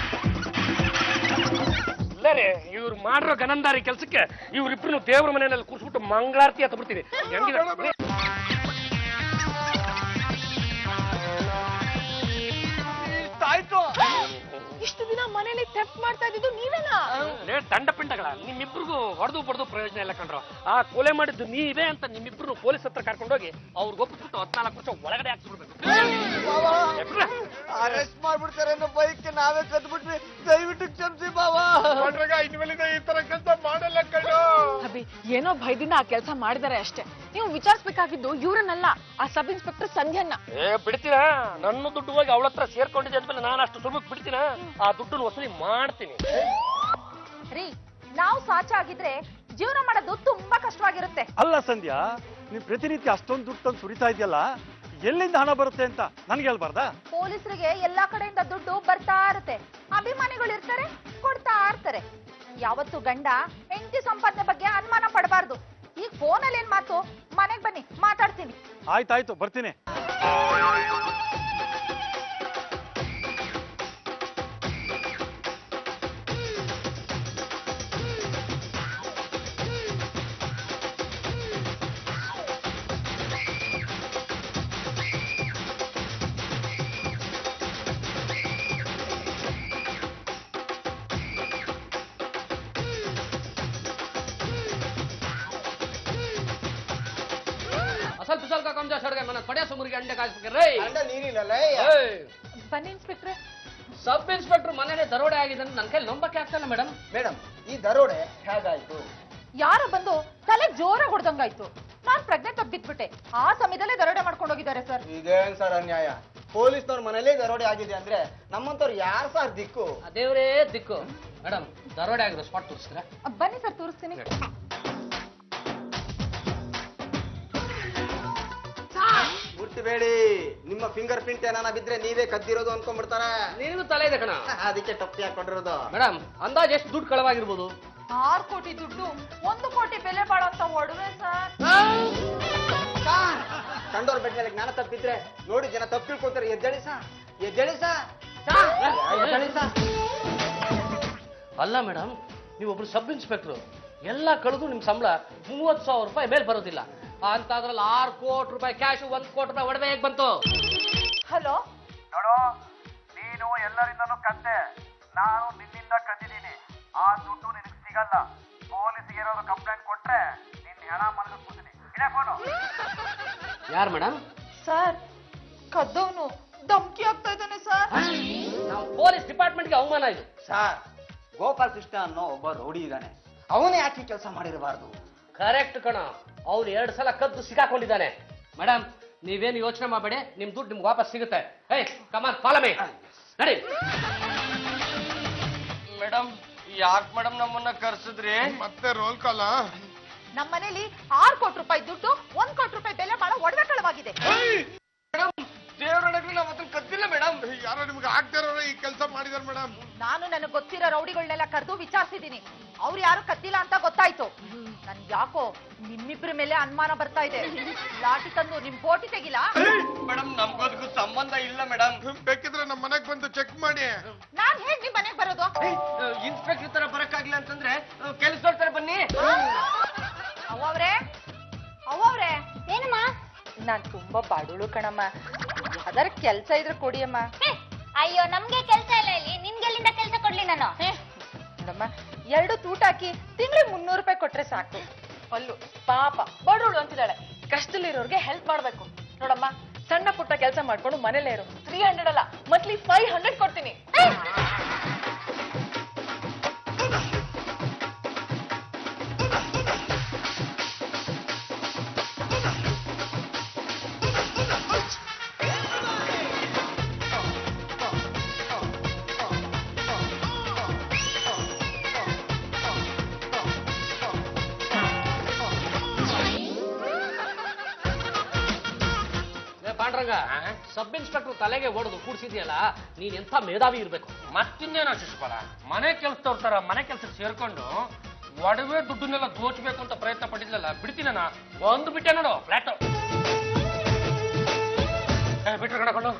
ಇಲ್ಲರೇ, ಇವ್ರು ಮಾಡಿರೋ ಗನಂದಾರಿ ಕೆಲ್ಸಕ್ಕೆ ಇವ್ರಿಬ್ರು ದೇವ್ರ ಮನೆಯಲ್ಲಿ ಕೂರ್ಸ್ಬಿಟ್ಟು ಮಂಗಳಾರತಿ ಹತ್ತ ಬಿಡ್ತೀನಿ. ಹೆಂಗಿದೆ? ಇಷ್ಟು ದಿನ ಮನೇಲಿ ಥೆಫ್ಟ್ ಮಾಡ್ತಾ ಇದ್ದಿದ್ದು ನೀವೇನಾ? ದಂಡ ಪಿಂಡಗಳ ನಿಮ್ಮಿಬ್ರಿಗೂ ಹೊಡೆದು ಬಡ್ದು ಪ್ರಯೋಜನ ಇಲ್ಲ ಕಂಡ್ರು. ಆ ಕೊಲೆ ಮಾಡಿದ್ದು ನೀವೇ ಅಂತ ನಿಮ್ಮಿಬ್ರು ಪೊಲೀಸ್ ಹತ್ರ ಕರ್ಕೊಂಡೋಗಿ ಅವ್ರಿಗೆ ಒಪ್ಪಿಸ್ಬಿಟ್ಟು 14 ವರ್ಷ ಒಳಗಡೆ ಹಾಕ್ಸ್ಬಿಡ್ಬೇಕು. ಅರೆಸ್ಟ್ ಮಾಡ್ಬಿಡ್ತಾರೆ ಅನ್ನೋ ಬೈಕ್ ನಾವೇ ಕದ್ಬಿಟ್ವಿ, ದಯವಿಟ್ಟು ಕ್ಷಮಿಸಿ ಬಾವಾ. ಇನ್ಮೇಲಿಂದ ಈ ತರ ಕೆಲಸ ಮಾಡಲ್ಲ ಕಣ್ಣು. ಅಭಿ, ಏನೋ ಭಯದಿಂದ ಆ ಕೆಲಸ ಮಾಡಿದಾರೆ ಅಷ್ಟೇ. ನೀವು ವಿಚಾರಿಸಬೇಕಾಗಿದ್ದು ಇವ್ರನ್ನಲ್ಲ, ಆ ಸಬ್ ಇನ್ಸ್ಪೆಕ್ಟರ್ ಸಂಧ್ಯನ್ನ. ಬಿಡ್ತೀರಾ? ನನ್ನ ದುಡ್ಡು ಹೋಗಿ ಅವಳ ಹತ್ರ ಸೇರ್ಕೊಂಡಿದ್ದೆ ಅಂದ್ಮೇಲೆ ನಾನು ಅಷ್ಟು ಸುಲಭಕ್ಕೆ ಬಿಡ್ತೀನ? ಆ ದುಡ್ಡನ್ನು ವಸೂಲಿ ಮಾಡ್ತೀನಿ. ರೀ, ನಾವು ಸಾಚ ಆಗಿದ್ರೆ ಜೀವನ ಮಾಡೋದು ತುಂಬಾ ಕಷ್ಟವಾಗಿರುತ್ತೆ. ಅಲ್ಲ ಸಂಧ್ಯಾ, ನೀನ್ ಪ್ರತಿನಿತ್ಯ ಅಷ್ಟೊಂದು ದುಡ್ಡು ತಂದು ಸುರಿತಾ ಇದೆಯಲ್ಲ, ಎಲ್ಲಿಂದ ಹಣ ಬರುತ್ತೆ ಅಂತ ನನ್ಗೆ ಹೇಳ್ಬಾರ್ದಾ? ಪೊಲೀಸರಿಗೆ ಎಲ್ಲಾ ಕಡೆಯಿಂದ ದುಡ್ಡು ಬರ್ತಾ ಇರುತ್ತೆ, ಅಭಿಮಾನಿಗಳು ಇರ್ತಾರೆ, ಕೊಡ್ತಾ ಇರ್ತಾರೆ. ಯಾವತ್ತು ಗಂಡ ಹೆಂಡತಿ ಸಂಪಾದನೆ ಬಗ್ಗೆ ಅನುಮಾನ ಪಡಬಾರ್ದು. ಈಗ ಫೋನಲ್ಲಿ ಏನ್ ಮಾತು? ಮನೆಗ್ ಬನ್ನಿ, ಮಾತಾಡ್ತೀನಿ. ಆಯ್ತಾಯ್ತು, ಬರ್ತೀನಿ. ಅಸಲ್ ಪಿಸಲ್ का कम जा छड़ गए मैंने पड़े सुमुर के अंडे काट के रे ಅಂಡ ನೀರಿಲ್ಲಲ್ಲ. ಬನ್ನಿ ಇನ್ಸ್ಪೆಕ್ಟ್ರೆ. ಸಬ್ ಇನ್ಸ್ಪೆಕ್ಟರ್ ಮನೇಲಿ ದರೋಡೆ ಆಗಿದೆ ಅಂತ ನನ್ನ ಕೈಲಿ ನಂಬಕ್ಕೆ ಆಗ್ತಾನೆ ಮೇಡಮ್. ಮೇಡಮ್, ಈ ದರೋಡೆ ಹೇಗಾಯ್ತು? ಯಾರೋ ಬಂದು ತಲೆ ಜೋರಾಗಿ ಹೊಡೆದಂಗಾಯ್ತು. ನಾನ್ ಪ್ರಜ್ಞೆ ತಪ್ಪಿದ್ಬಿಟ್ಟೆ. ಆ ಸಮಯದಲ್ಲೇ ದರೋಡೆ ಮಾಡ್ಕೊಂಡು ಹೋಗಿದ್ದಾರೆ ಸರ್. ಇದೇನ್ ಸರ್ ಅನ್ಯಾಯ? ಪೊಲೀಸ್ನವ್ರ ಮನೇಲಿ ದರೋಡೆ ಆಗಿದೆ ಅಂದ್ರೆ ನಮ್ಮಂತವ್ರು ಯಾರು ಸರ್ ದಿಕ್ಕು? ದೇವರೇ ದಿಕ್ಕು. ಮೇಡಮ್, ದರೋಡೆ ಆಗಿರೋ ಸ್ಪಾಟ್ ತೋರಿಸ್ತೀರಾ? ಬನ್ನಿ ಸರ್, ತೋರಿಸ್ತೀನಿ. ಮುಟ್ಬೇಡಿ, ನಿಮ್ಮ ಫಿಂಗರ್ ಪ್ರಿಂಟ್ ಏನಾನ ಬಿದ್ರೆ ನೀವೇ ಕದ್ದಿರೋದು ಅನ್ಕೊಂಡ್ಬಿಡ್ತಾರೆ. ನೀನು ತಲೆ ಇದೆ ಕಣ. ಅದಕ್ಕೆ ಟಪ್ಪಿ ಹಾಕೊಂಡಿರೋದು. ಮೇಡಮ್, ಅಂದಾಜ್ ಎಷ್ಟು ದುಡ್ಡು ಕಳವಾಗಿರ್ಬೋದು? 6 ಕೋಟಿ ದುಡ್ಡು, 1 ಕೋಟಿ ಬೆಲೆ ಬಾಳೋಂತ ಒಡವೆ ಸರ್. ಕಂಡೋರ್ ಬೆಡ್ ಮೇಲೆ ಜ್ಞಾನ ತಪ್ಪಿದ್ರೆ ನೋಡಿ ಜನ ತಪ್ಪು ತಿಳ್ಕೊತಾರೆ. ಎದ್ದೇಳಿ ಸಾ, ಎದ್ದೇಳಿ ಸಾ, ಎದ್ದೇಳಿ ಸಾ. ಅಲ್ಲ ಮೇಡಮ್, ನೀವೊಬ್ರು ಸಬ್ ಇನ್ಸ್ಪೆಕ್ಟರ್, ಎಲ್ಲ ಕಳೆದು ನಿಮ್ ಸಂಬಳ 30,000 ರೂಪಾಯಿ ಮೇಲೆ ಬರೋದಿಲ್ಲ ಅಂತದ್ರಲ್ಲಿ 6 ಕೋಟಿ ರೂಪಾಯಿ ಕ್ಯಾಶ್, 1 ಕೋಟಿ ರೂಪಾಯಿ ಒಡವೆ ಹೇಗೆ ಬಂತು? ಹಲೋ, ನೋಡು, ನೀನು ಎಲ್ಲರಿಂದನೂ ಕದ್ದೆ, ನಾನು ನಿನ್ನಿಂದ ಕದ್ದಿದ್ದೀನಿ. ಆ ದುಡ್ಡು ನಿನಗೆ ಸಿಗಲ್ಲ. ಪೊಲೀಸ್ಗೆ ಏನಾದ್ರು ಕಂಪ್ಲೇಂಟ್ ಕೊಟ್ರೆ ನಿನ್ನ ಹಣ ಮಲಗಿಸ್ಬಿಡ್ತೀನಿ. ಇಡೇ ಫೋನು. ಯಾರು ಮೇಡಮ್? ಸರ್, ಕದ್ದವನು ಧಮ್ಕಿ ಆಗ್ತಾ ಇದ್ದಾನೆ ಸರ್. ನಾವು ಪೊಲೀಸ್ ಡಿಪಾರ್ಟ್ಮೆಂಟ್ಗೆ ಅವಮಾನ ಇದು. ಸರ್, ಗೋಪಾಲ್ ಕೃಷ್ಣ ಅನ್ನೋ ಒಬ್ಬ ರೌಡಿ ಇದ್ದಾನೆ. ಅವನೇ ಯಾಕೆ ಕೆಲಸ ಮಾಡಿರಬಾರ್ದು? ಕರೆಕ್ಟ್ ಕಣ, ಅವ್ನು 2 ಸಲ ಕದ್ದು ಸಿಕ್ಕಾಕೊಂಡಿದ್ದಾನೆ. ಮೇಡಮ್, ನೀವೇನು ಯೋಚನೆ ಮಾಡಬೇಡಿ, ನಿಮ್ ದುಡ್ಡು ನಿಮ್ಗೆ ವಾಪಸ್ ಸಿಗುತ್ತೆ. ಏಯ್ ಕಮಾನ್, ಫಾಲೋ ಮೀ, ನಡಿ. ಮೇಡಮ್, ಯಾಕೆ ಮೇಡಮ್ ನಮ್ಮನ್ನ ಕರ್ಸಿದ್ರಿ? ಮತ್ತೆ ರೋಲ್ ಕಾಲ. ನಮ್ಮ ಮನೇಲಿ 6 ಕೋಟಿ ರೂಪಾಯಿ ದುಡ್ಡು, 1 ಕೋಟಿ ರೂಪಾಯಿ ಬೆಲೆ ಬಾಳೋ ಒಡವೆ ಕಳವಾಗಿದೆ. ದೇವ್ರೊಳಗೆ ನಾವು ಅದನ್ನ ಕದ್ದಿಲ್ಲ ಮೇಡಮ್. ಯಾರೋ ನಿಮ್ಗೆ ಆಗ್ತಾ ಇರೋರು ಈ ಕೆಲಸ ಮಾಡಿದಾರೆ ಮೇಡಮ್. ನಾನು ನನಗೆ ಗೊತ್ತಿರೋ ರೌಡಿಗಳನ್ನೆಲ್ಲ ಕರೆದು ವಿಚಾರಿಸಿದ್ದೀನಿ. ಅವ್ರು ಯಾರು ಕದ್ದಿಲ್ಲ ಅಂತ ಗೊತ್ತಾಯ್ತು. ನನ್ ಯಾಕೋ ನಿಮ್ಮಿಬ್ರ ಮೇಲೆ ಅನುಮಾನ ಬರ್ತಾ ಇದೆ. ಲಾಠಿ ತಂದು ನಿಮ್ ಬೋಟಿ ತೆಗಿಲ್ಲ. ಮೇಡಮ್, ನಮ್ಗೋದಕ್ಕೂ ಸಂಬಂಧ ಇಲ್ಲ ಮೇಡಮ್. ಬೇಕಿದ್ರೆ ನಮ್ಮ ಮನೆಗ್ ಬಂದು ಚೆಕ್ ಮಾಡಿ. ನಾನ್ ಹೇಗ್ ನಿಮ್ ಮನೆಗ್ ಬರೋದು? ಇನ್ಸ್ಪೆಕ್ಟರ್ ತರ ಬರಕ್ಕಾಗಿಲ್ಲ ಅಂತಂದ್ರೆ ಕೆಲಸದವ್ರ ತರ ಬನ್ನಿ. ಅವ್ವವ್ರೆ, ಏನಮ್ಮ? ನಾನ್ ತುಂಬಾ ಬಾಡುಳು ಕಣಮ್ಮ, ಯಾವ್ದಾರ ಕೆಲ್ಸ ಇದ್ರೆ ಕೊಡಿಯಮ್ಮ. ಅಯ್ಯೋ, ನಮ್ಗೆ ಕೆಲ್ಸ ಇಲ್ಲ ಇಲ್ಲಿ, ನಿಮ್ಗೆಲ್ಲಿಂದ ಕೆಲ್ಸ ಕೊಡ್ಲಿ ನಾನು? ನೋಡಮ್ಮ, 2 ತೂಟ ಹಾಕಿ ತಿಂಗಳಿಗೆ 300 ರೂಪಾಯಿ ಕೊಟ್ರೆ ಸಾಕು. ಅಲ್ಲು ಪಾಪ ಬಡವಳು ಅಂತಿದ್ದಾಳೆ. ಕಷ್ಟದಲ್ಲಿರೋರ್ಗೆ ಹೆಲ್ಪ್ ಮಾಡ್ಬೇಕು. ನೋಡಮ್ಮ, ಸಣ್ಣ ಪುಟ್ಟ ಕೆಲಸ ಮಾಡ್ಕೊಂಡು ಮನೇಲೇ ಇರು. 300 ಅಲ್ಲ, ಮಂತ್ಲಿ 500 ಕೊಡ್ತೀನಿ. ಪಾಂಡುರಂಗ ಸಬ್ ಇನ್ಸ್ಪೆಕ್ಟರ್ ತಲೆಗೆ ಹೊಡೆದು ಕೂಡ್ಸಿದ್ಯಲ್ಲ ನೀನ್ ಎಂಥ ಮೇಧಾವಿ ಇರ್ಬೇಕು. ಮತ್ತಿನ್ನೇನೋ ಶಿಶುಪಾಲ, ಮನೆ ಕೆಲ್ಸದವ್ರ ತರ ಮನೆ ಕೆಲ್ಸಕ್ಕೆ ಸೇರ್ಕೊಂಡು ಒಡವೆ ದುಡ್ಡನ್ನೆಲ್ಲ ದೋಚ್ಬೇಕು ಅಂತ ಪ್ರಯತ್ನ ಪಟ್ಟಿದ್ಲಲ್ಲ, ಬಿಡ್ತೀನ ಒಂದು ಬಿಟ್ಟೆ ನೋಡು ಫ್ಲಾಟ್ ಬಿಟ್ರೆ ಕಣಕೊಂಡು.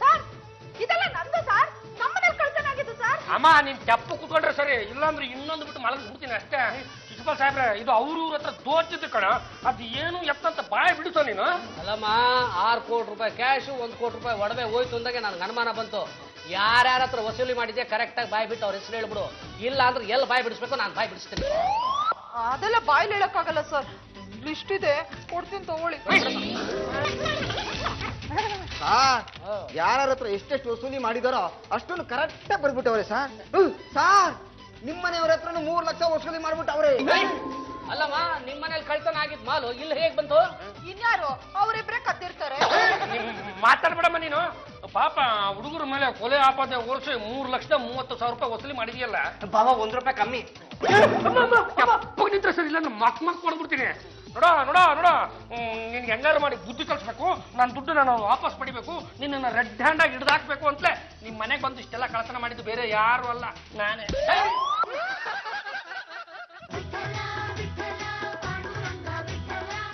ಸರ್ ಇದೆಲ್ಲ ನಂದು ಸರ್, ನಮ್ಮನೇಲಿ ಕಳ್ತನಾಗಿದ್ದು ಸರ್. ಅಮ್ಮ ನೀನ್ ತೆಪ್ಪು ಕುತ್ಕೊಂಡ್ರೆ ಸರಿ, ಇಲ್ಲಾಂದ್ರೆ ಇನ್ನೊಂದು ಬಿಟ್ಟು ಮಲಗಿ ಬಿಡ್ತೀನಿ ಅಷ್ಟೇ. ಶಿಶುಪಾಲ್ ಸಾಹೇಬ್ರೆ, ಇದು ಅವ್ರ ಹತ್ರ ದೋಚಿದ್ದು ಕಣ, ಅದು ಏನು ಎತ್ತಂತ ಬಾಯಿ ಬಿಡಿಸೋ ನೀನು. ಅಲ್ಲಮ್ಮ 6 ಕೋಟಿ ರೂಪಾಯಿ ಕ್ಯಾಶು 1 ಕೋಟಿ ರೂಪಾಯಿ ಒಡವೆ ಹೋಯ್ತು ಅಂದಾಗೆ ನನ್ಗೆ ಅನುಮಾನ ಬಂತು. ಯಾರ್ಯಾರ ಹತ್ರ ವಸೂಲಿ ಮಾಡಿದ್ಯಾ ಕರೆಕ್ಟಾಗಿ ಬಾಯ್ ಬಿಟ್ಟು ಅವ್ರ ಹೆಸರು ಹೇಳ್ಬಿಡು, ಇಲ್ಲ ಅಂದ್ರೆ ಎಲ್ಲಿ ಬಾಯ್ ಬಿಡಿಸ್ಬೇಕು ನಾನು ಬಾಯ್ ಬಿಡಿಸ್ತೀನಿ. ಅದೆಲ್ಲ ಬಾಯ್ಲಿ ಹೇಳಕ್ಕಾಗಲ್ಲ ಸರ್, ಲಿಸ್ಟ್ ಇದೆ ಕೊಡ್ತೀನಿ ತಗೊಳ್ಳಿ. ಯಾರ ಹತ್ರ ಎಷ್ಟೆಷ್ಟು ವಸೂಲಿ ಮಾಡಿದಾರೋ ಅಷ್ಟೊಂದು ಕರೆಕ್ಟಾಗಿ ಬರ್ಬಿಟ್ಟವ್ರೆ ಸರ್. ಸಾರ್ ನಿಮ್ಮ ಮನೆಯವ್ರ ಹತ್ರನು 3 ಲಕ್ಷ ವಸೂಲಿ ಮಾಡ್ಬಿಟ್ಟವ್ರೆ. ಅಲ್ಲಮ್ಮ ನಿಮ್ ಮನೇಲಿ ಕಳ್ತನ ಆಗಿದ್ ಮಾಲು ಇಲ್ಲಿ ಹೇಗ್ ಬಂತು? ಇನ್ಯಾರು ಅವರಿಬ್ರೆ ಕದ್ದಿರ್ತಾರೆ. ಮಾತಾಡ್ಬೇಡಮ್ಮ ನೀನು. ಪಾಪ ಹುಡುಗರ ಮೇಲೆ ಕೊಲೆ ಆಪಾದನೆ ವರ್ಷ 3,30,000 ರೂಪಾಯಿ ವಸೂಲಿ ಮಾಡಿದ್ಯಲ್ಲ. ಬಾಬಾ 1 ರೂಪಾಯಿ ಕಮ್ಮಿ. ನಿಂತ್ರೆ ಸರಿ, ಇಲ್ಲ ಮಕ್ ಕೊಡ್ಬಿಡ್ತೀನಿ. ನೋಡ ನೋಡ ನೋಡ, ನಿನ್ಗೆ ಹೆಂಗಾರು ಮಾಡಿ ಬುದ್ಧಿ ಕಲಿಸ್ಬೇಕು, ನನ್ನ ದುಡ್ಡು ನಾನು ವಾಪಸ್ ಪಡಿಬೇಕು, ನಿನ್ನ ರೆಡ್ ಹ್ಯಾಂಡ್ ಆಗಿ ಹಿಡ್ದಾಕ್ಬೇಕು ಅಂತಲೇ ನಿಮ್ ಮನೆಗೆ ಬಂದು ಇಷ್ಟೆಲ್ಲ ಕಳ್ತನ ಮಾಡಿದ್ದು ಬೇರೆ ಯಾರು ಅಲ್ಲ, ನಾನೇ.